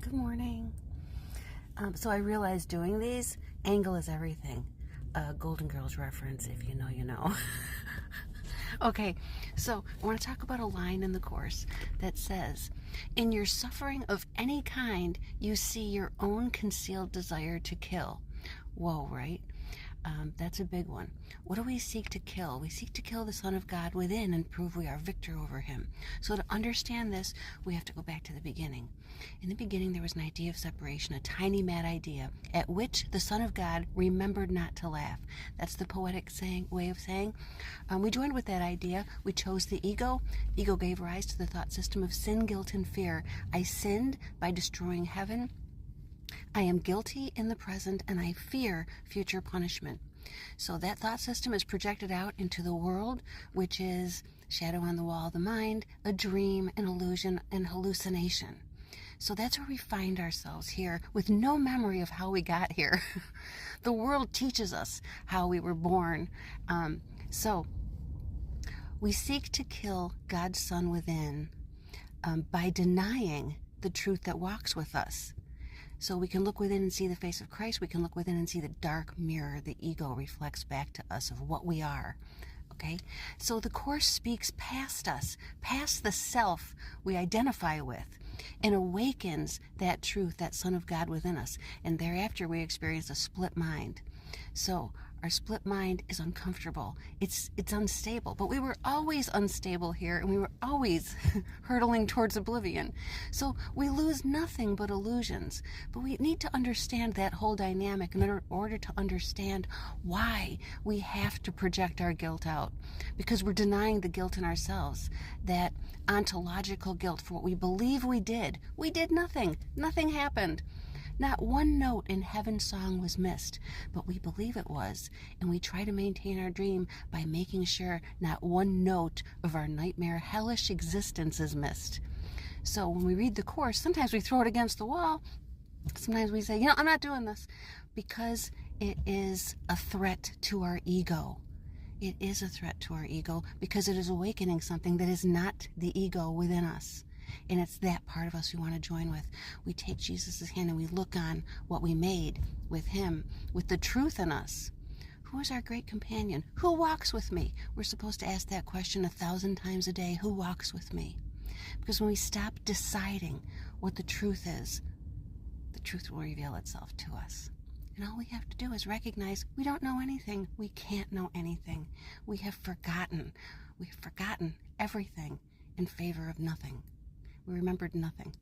Good morning. So I realized doing these, angle is everything. Golden Girls reference, if you know, you know. Okay, so I want to talk about a line in the Course that says, in your suffering of any kind, you see your own concealed desire to kill. Whoa, right? That's a big one. What do we seek to kill? We seek to kill the Son of God within and prove we are victor over him. So to understand this, we have to go back to the beginning. In the beginning, there was an idea of separation, a tiny mad idea, at which the Son of God remembered not to laugh. That's the poetic way of saying. We joined with that idea. We chose the ego. Ego gave rise to the thought system of sin, guilt, and fear. I sinned by destroying heaven. I am guilty in the present, and I fear future punishment. So that thought system is projected out into the world, which is shadow on the wall of the mind, a dream, an illusion, and hallucination. So that's where we find ourselves here with no memory of how we got here. The world teaches us how we were born. So we seek to kill God's Son within by denying the truth that walks with us. So we can look within and see the face of Christ. We can look within and see the dark mirror the ego reflects back to us of what we are. Okay? So the Course speaks past us, past the self we identify with, and awakens that truth, that Son of God within us. And thereafter we experience a split mind. So our split mind is uncomfortable. It's unstable. But we were always unstable here, and we were always hurtling towards oblivion. So we lose nothing but illusions. But we need to understand that whole dynamic in order to understand why we have to project our guilt out. Because we're denying the guilt in ourselves, that ontological guilt for what we believe we did. We did nothing. Nothing happened. Not one note in heaven's song was missed, but we believe it was, and we try to maintain our dream by making sure not one note of our nightmare hellish existence is missed. So when we read the Course, sometimes we throw it against the wall. Sometimes we say, I'm not doing this, because it is a threat to our ego. It is a threat to our ego because it is awakening something that is not the ego within us. And it's that part of us we want to join with. We take Jesus' hand and we look on what we made with him, with the truth in us. Who is our great companion? Who walks with me? We're supposed to ask that question 1,000 times a day. Who walks with me? Because when we stop deciding what the truth is, the truth will reveal itself to us. And all we have to do is recognize we don't know anything. We can't know anything. We have forgotten. We've forgotten everything in favor of nothing. We remembered nothing.